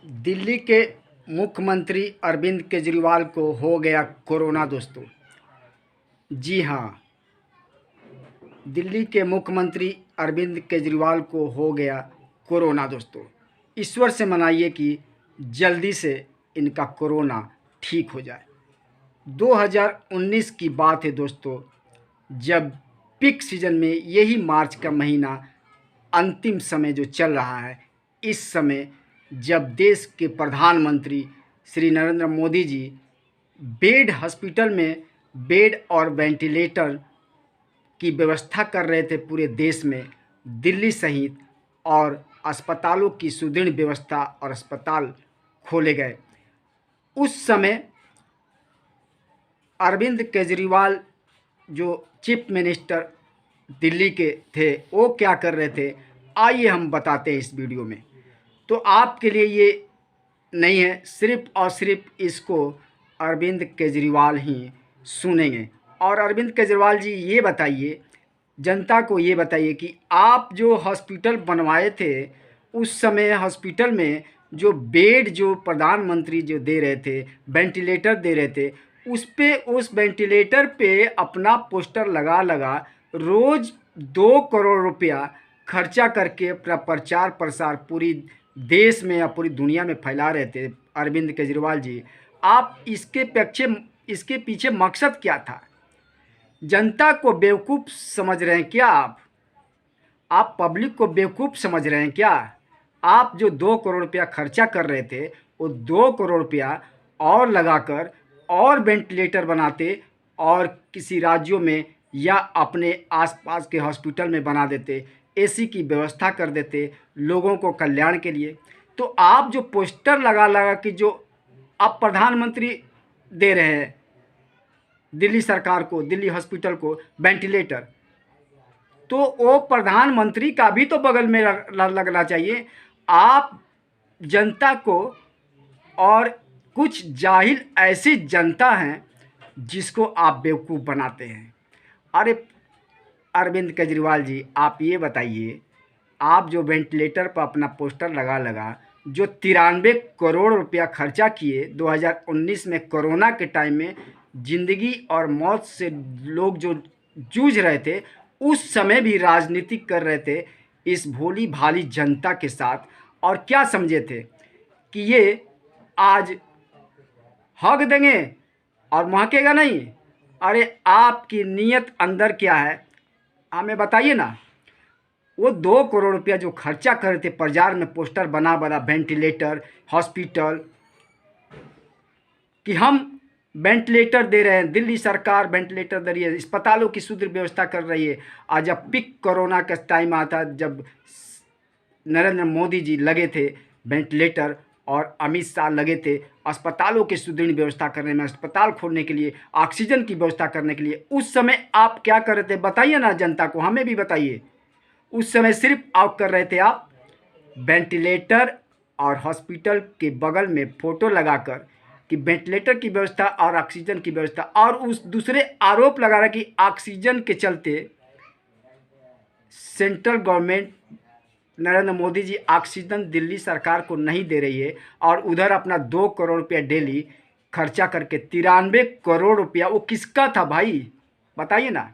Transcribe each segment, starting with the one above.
दिल्ली के मुख्यमंत्री अरविंद केजरीवाल को हो गया कोरोना दोस्तों। जी हाँ, दिल्ली के मुख्यमंत्री अरविंद केजरीवाल को हो गया कोरोना दोस्तों। ईश्वर से मनाइए कि जल्दी से इनका कोरोना ठीक हो जाए। 2019 की बात है दोस्तों, जब पीक सीजन में यही मार्च का महीना अंतिम समय जो चल रहा है, इस समय जब देश के प्रधानमंत्री श्री नरेंद्र मोदी जी हॉस्पिटल में बेड और वेंटिलेटर की व्यवस्था कर रहे थे पूरे देश में, दिल्ली सहित, और अस्पतालों की सुदृढ़ व्यवस्था और अस्पताल खोले गए। उस समय अरविंद केजरीवाल जो चीफ मिनिस्टर दिल्ली के थे, वो क्या कर रहे थे, आइए हम बताते हैं इस वीडियो में। तो आपके लिए ये नहीं है, सिर्फ और सिर्फ इसको अरविंद केजरीवाल ही सुनेंगे। और अरविंद केजरीवाल जी, ये बताइए, जनता को ये बताइए कि आप जो हॉस्पिटल बनवाए थे, उस समय हॉस्पिटल में जो बेड जो प्रधानमंत्री जो दे रहे थे, वेंटिलेटर दे रहे थे, उस वेंटिलेटर पे अपना पोस्टर लगा लगा रोज़ 2 करोड़ रुपया खर्चा करके अपना प्रचार प्रसार पूरी देश में या पूरी दुनिया में फैला रहे थे अरविंद केजरीवाल जी। आप इसके पीछे मकसद क्या था? जनता को बेवकूफ़ समझ रहे हैं क्या आप पब्लिक को बेवकूफ़ समझ रहे हैं क्या? आप जो 2 करोड़ रुपया खर्चा कर रहे थे, वो 2 करोड़ रुपया और लगाकर और वेंटिलेटर बनाते और किसी राज्यों में या अपने आसपास के हॉस्पिटल में बना देते, एसी की व्यवस्था कर देते लोगों को कल्याण के लिए। तो आप जो पोस्टर लगा लगा कि जो आप प्रधानमंत्री दे रहे हैं दिल्ली सरकार को, दिल्ली हॉस्पिटल को वेंटिलेटर, तो वो प्रधानमंत्री का भी तो बगल में लगना चाहिए। आप जनता को, और कुछ जाहिल ऐसी जनता हैं जिसको आप बेवकूफ़ बनाते हैं। अरे अरविंद केजरीवाल जी, आप ये बताइए, आप जो वेंटिलेटर पर अपना पोस्टर लगा लगा जो 93 करोड़ रुपया खर्चा किए 2019 में, कोरोना के टाइम में ज़िंदगी और मौत से लोग जो जूझ रहे थे, उस समय भी राजनीति कर रहे थे इस भोली भाली जनता के साथ। और क्या समझे थे कि ये आज हक देंगे और महकेगा नहीं? अरे आपकी नीयत अंदर क्या है, हमें बताइए ना। वो 2 करोड़ रुपया जो खर्चा कर रहे थे प्रचार में, पोस्टर बना बना वेंटिलेटर, हॉस्पिटल, कि हम वेंटिलेटर दे रहे हैं, दिल्ली सरकार वेंटिलेटर दे रही है, अस्पतालों की सुदृढ़ व्यवस्था कर रही है। आज जब पीक कोरोना का टाइम आता, जब नरेंद्र मोदी जी लगे थे वेंटिलेटर और अमित शाह लगे थे अस्पतालों की सुदृढ़ व्यवस्था करने में, अस्पताल खोलने के लिए, ऑक्सीजन की व्यवस्था करने के लिए, उस समय आप क्या कर रहे थे बताइए ना जनता को, हमें भी बताइए। उस समय सिर्फ आप कर रहे थे, आप वेंटिलेटर और हॉस्पिटल के बगल में फ़ोटो लगाकर कि वेंटिलेटर की व्यवस्था और ऑक्सीजन की व्यवस्था, और उस दूसरे आरोप लगा रहा कि ऑक्सीजन के चलते central government Narendra Modi ji oxygen Delhi सरकार को नहीं दे रही है, और उधर अपना 2 करोड़ रुपया डेली खर्चा करके 93 करोड़ रुपया, वो किसका था भाई बताइए ना?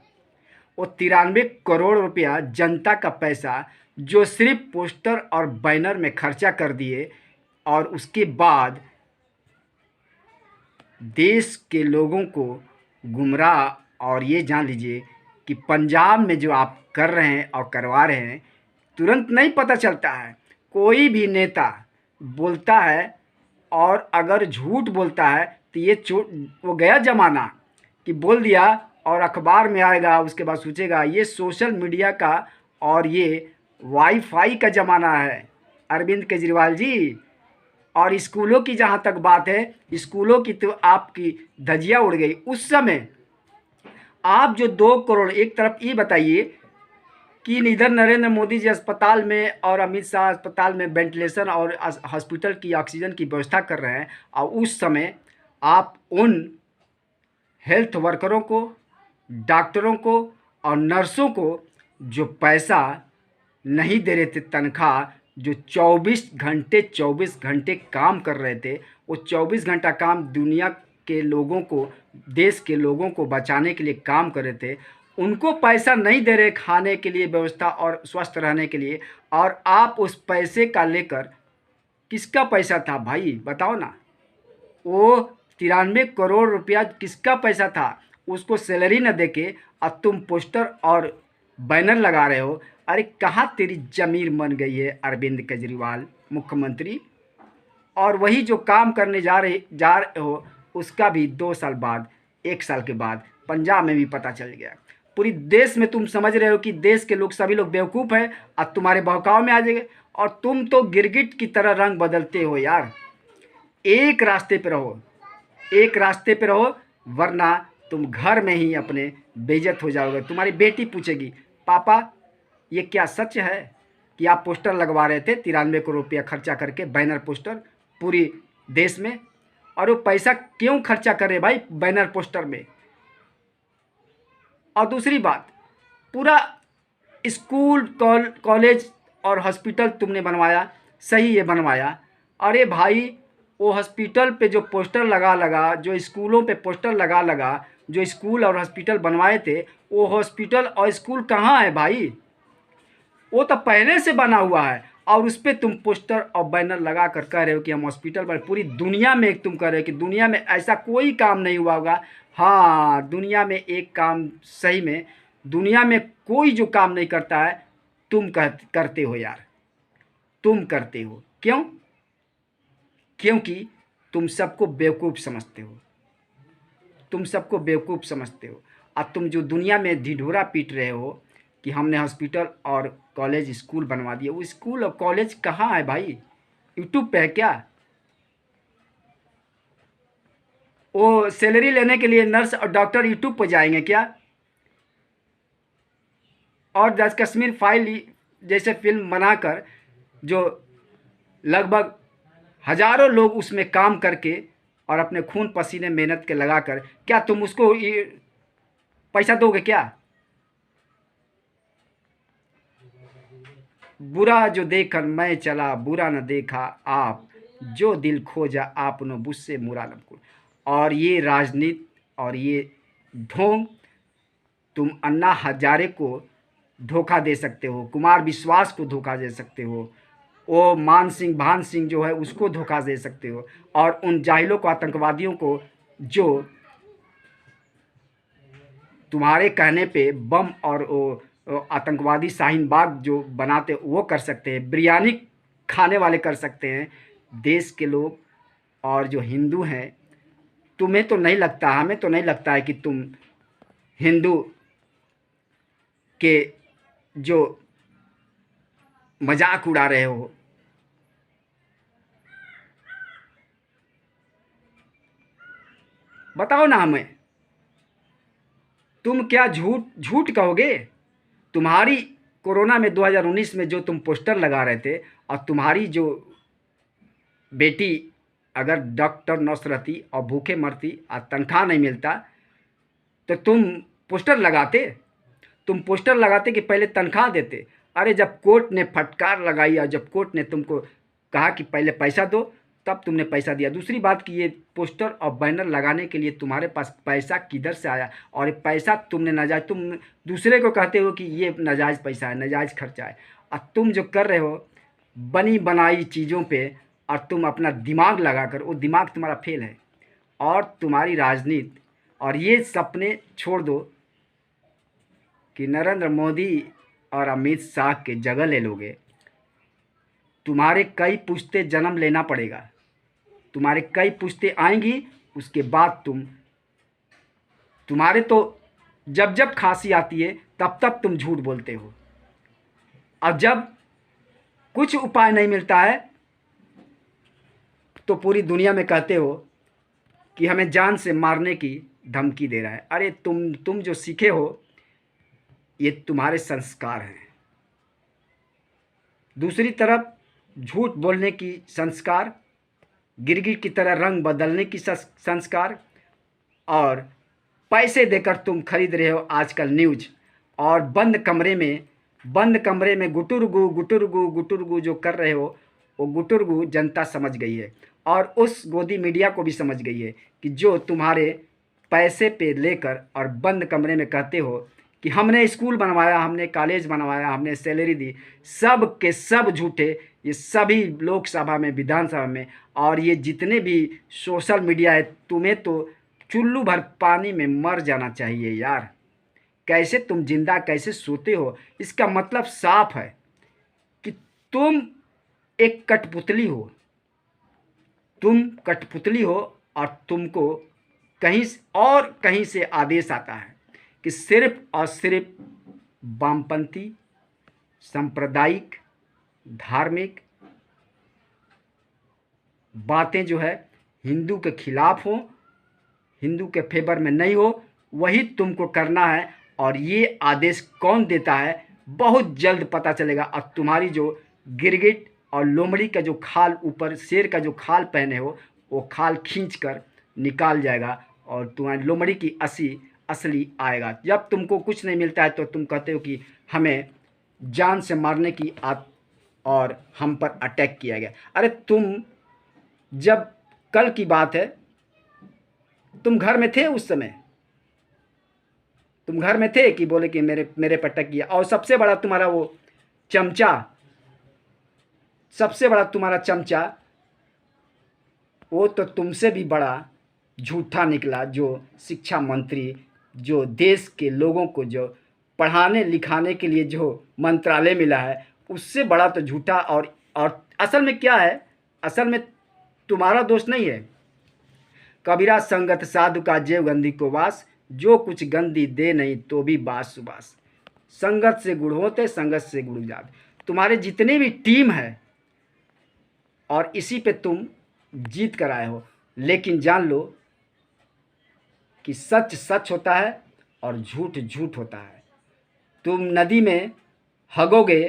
वो 93 करोड़ रुपया जनता का पैसा जो सिर्फ पोस्टर और बैनर में खर्चा कर दिए, और उसके बाद देश के लोगों को गुमराह। और ये जान लीजिए कि पंजाब में जो आप कर रहे हैं और करवा रहे हैं, तुरंत नहीं पता चलता है। कोई भी नेता बोलता है और अगर झूठ बोलता है तो ये वो गया ज़माना कि बोल दिया और अखबार में आएगा, उसके बाद सोचेगा। ये सोशल मीडिया का और ये वाईफाई का ज़माना है अरविंद केजरीवाल जी। और स्कूलों की जहाँ तक बात है, स्कूलों की तो आपकी धज्जियाँ उड़ गई। उस समय आप जो 2 करोड़, एक तरफ ये बताइए कि इधर नरेंद्र मोदी जी अस्पताल में और अमित शाह अस्पताल में वेंटिलेशन और हॉस्पिटल की ऑक्सीजन की व्यवस्था कर रहे हैं, और उस समय आप उन हेल्थ वर्करों को, डॉक्टरों को और नर्सों को जो पैसा नहीं दे रहे थे तनख्वाह, जो 24 घंटे काम कर रहे थे, वो 24 घंटा काम दुनिया के लोगों को, देश के लोगों को बचाने के लिए काम कर रहे थे, उनको पैसा नहीं दे रहे खाने के लिए व्यवस्था और स्वस्थ रहने के लिए, और आप उस पैसे का लेकर, किसका पैसा था भाई बताओ ना? वो 93 करोड़ रुपया किसका पैसा था? उसको सैलरी न देके अब तुम पोस्टर और बैनर लगा रहे हो। अरे कहाँ तेरी ज़मीर बन गई है अरविंद केजरीवाल मुख्यमंत्री? और वही जो काम करने जा रहे हो, उसका भी 2 साल बाद, 1 साल के बाद पंजाब में भी पता चल गया। पूरी देश में तुम समझ रहे हो कि देश के लोग, सभी लोग बेवकूफ़ हैं, अब तुम्हारे बहकाव में आ जाएंगे। और तुम तो गिरगिट की तरह रंग बदलते हो यार। एक रास्ते पे रहो, एक रास्ते पे रहो, वरना तुम घर में ही अपने बेइज्जत हो जाओगे। तुम्हारी बेटी पूछेगी, पापा ये क्या सच है कि आप पोस्टर लगवा रहे थे 93 करोड़ रुपया खर्चा करके, बैनर पोस्टर पूरी देश में? और वो पैसा क्यों खर्चा कर रहे भाई बैनर पोस्टर में? और दूसरी बात, पूरा स्कूल कॉलेज और हॉस्पिटल तुमने बनवाया, सही है बनवाया। अरे भाई वो हॉस्पिटल पे जो पोस्टर लगा, जो स्कूलों पे पोस्टर लगा, जो स्कूल और हॉस्पिटल बनवाए थे, वो हॉस्पिटल और स्कूल कहाँ है भाई? वो तो पहले से बना हुआ है, और उस पर तुम पोस्टर और बैनर लगा कर कह रहे हो कि हम हॉस्पिटल बने। पूरी दुनिया में तुम कह रहे हो कि दुनिया में ऐसा कोई काम नहीं हुआ होगा। हाँ, दुनिया में एक काम, सही में दुनिया में कोई जो काम नहीं करता है, तुम करते हो यार, तुम करते हो। क्यों? क्योंकि तुम सबको बेवकूफ़ समझते हो, तुम सबको बेवकूफ़ समझते हो। अब तुम जो दुनिया में ढिढोरा पीट रहे हो कि हमने हॉस्पिटल और कॉलेज स्कूल बनवा दिए, वो स्कूल और कॉलेज कहाँ है भाई? यूट्यूब पे है क्या? वो सैलरी लेने के लिए नर्स और डॉक्टर यूट्यूब पर जाएंगे क्या? और 10 कश्मीर फाइल जैसे फिल्म बनाकर, जो लगभग हजारों लोग उसमें काम करके और अपने खून पसीने मेहनत के लगाकर, क्या तुम उसको पैसा दोगे क्या? बुरा जो देखकर मैं चला, बुरा न देखा आप, जो दिल खोजा आपनो बुझसे मुरा न। और ये राजनीति और ये ढोंग, तुम अन्ना हजारे को धोखा दे सकते हो, कुमार विश्वास को धोखा दे सकते हो, वो भान सिंह जो है उसको धोखा दे सकते हो, और उन जाहिलों को, आतंकवादियों को जो तुम्हारे कहने पे बम और वो आतंकवादी शाहीन बाग जो बनाते वो कर सकते हैं, बिरयानी खाने वाले कर सकते हैं। देश के लोग और जो हिंदू हैं, तुम्हें तो नहीं लगता, हमें तो नहीं लगता है कि तुम हिंदू के जो मजाक उड़ा रहे हो। बताओ ना हमें, तुम क्या झूठ झूठ कहोगे? तुम्हारी कोरोना में 2019 में जो तुम पोस्टर लगा रहे थे, और तुम्हारी जो बेटी अगर डॉक्टर नर्स रहती और भूखे मरती और तनख्वाह नहीं मिलता, तो तुम पोस्टर लगाते? तुम पोस्टर लगाते कि पहले तनख्वाह देते? अरे जब कोर्ट ने फटकार लगाई और जब कोर्ट ने तुमको कहा कि पहले पैसा दो, तब तुमने पैसा दिया। दूसरी बात कि ये पोस्टर और बैनर लगाने के लिए तुम्हारे पास पैसा किधर से आया? और ये पैसा तुमने नाजायज़, तुम दूसरे को कहते हो कि ये नाजायज़ पैसा है, नाजायज़ खर्चा है, और तुम जो कर रहे हो बनी बनाई चीज़ों पे, और तुम अपना दिमाग लगाकर, वो दिमाग तुम्हारा फेल है। और तुम्हारी राजनीति और ये सपने छोड़ दो कि नरेंद्र मोदी और अमित शाह के जगह ले लोगे। तुम्हारे कई पुश्ते जन्म लेना पड़ेगा, तुम्हारे कई पुश्ते आएंगी, उसके बाद तुम्हारे तो जब जब खांसी आती है तब तब तुम झूठ बोलते हो, और जब कुछ उपाय नहीं मिलता है तो पूरी दुनिया में कहते हो कि हमें जान से मारने की धमकी दे रहा है। अरे तुम जो सीखे हो, ये तुम्हारे संस्कार हैं। दूसरी तरफ झूठ बोलने की संस्कार, गिरगिट की तरह रंग बदलने की संस्कार, और पैसे देकर तुम खरीद रहे हो आजकल न्यूज़, और बंद कमरे में बंद कमरे में गुटुरगु गुटुरगु गुटुरगु जो कर रहे हो, वो गुटुरगु जनता समझ गई है और उस गोदी मीडिया को भी समझ गई है कि जो तुम्हारे पैसे पे लेकर और बंद कमरे में कहते हो कि हमने स्कूल बनवाया, हमने कॉलेज बनवाया, हमने सैलरी दी, सब के सब झूठे। ये सभी लोकसभा में, विधानसभा में और ये जितने भी सोशल मीडिया है, तुम्हें तो चुल्लू भर पानी में मर जाना चाहिए यार। कैसे तुम जिंदा कैसे सोते हो? इसका मतलब साफ है कि तुम एक कठपुतली हो, तुम कठपुतली हो और तुमको कहीं से आदेश आता है कि सिर्फ और सिर्फ वामपंथी, सांप्रदायिक, धार्मिक बातें जो है हिंदू के खिलाफ हो, हिंदू के फेवर में नहीं हो, वही तुमको करना है। और ये आदेश कौन देता है बहुत जल्द पता चलेगा। और तुम्हारी जो गिरगिट और लोमड़ी का जो खाल, ऊपर शेर का जो खाल पहने हो, वो खाल खींच कर निकाल जाएगा और तुम्हारी लोमड़ी की असली आएगा। जब तुमको कुछ नहीं मिलता है तो तुम कहते हो कि हमें जान से मारने की और हम पर अटैक किया गया। अरे तुम, जब कल की बात है, तुम घर में थे, उस समय तुम घर में थे कि बोले कि मेरे पर अटैक किया। और सबसे बड़ा तुम्हारा वो चमचा, सबसे बड़ा तुम्हारा चमचा, वो तो तुमसे भी बड़ा झूठा निकला, जो शिक्षा मंत्री, जो देश के लोगों को जो पढ़ाने लिखाने के लिए जो मंत्रालय मिला है, उससे बड़ा तो झूठा। और असल में क्या है, असल में तुम्हारा दोष नहीं है। कबीरा संगत साधु का जेव गंदी को वास, जो कुछ गंदी दे नहीं तो भी बास सुबास। संगत से गुड़ होते, संगत से गुड़ जाते। तुम्हारे जितने भी टीम है और इसी पे तुम जीत कर आए हो। लेकिन जान लो कि सच सच होता है और झूठ झूठ होता है। तुम नदी में हगोगे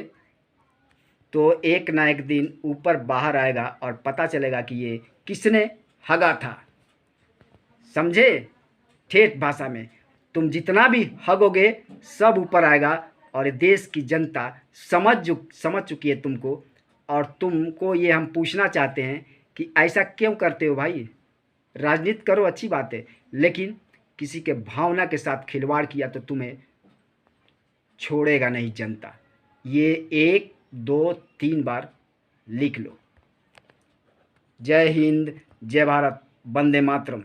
तो एक ना एक दिन ऊपर बाहर आएगा और पता चलेगा कि ये किसने हगा था। समझे? ठेठ भाषा में तुम जितना भी हगोगे सब ऊपर आएगा। और देश की जनता समझ चुकी है तुमको। और तुमको ये हम पूछना चाहते हैं कि ऐसा क्यों करते हो भाई? राजनीति करो, अच्छी बात है, लेकिन किसी के भावना के साथ खिलवाड़ किया तो तुम्हें छोड़ेगा नहीं जनता। ये 1 2 3 बार लिख लो। जय हिंद, जय भारत, वंदे मातरम।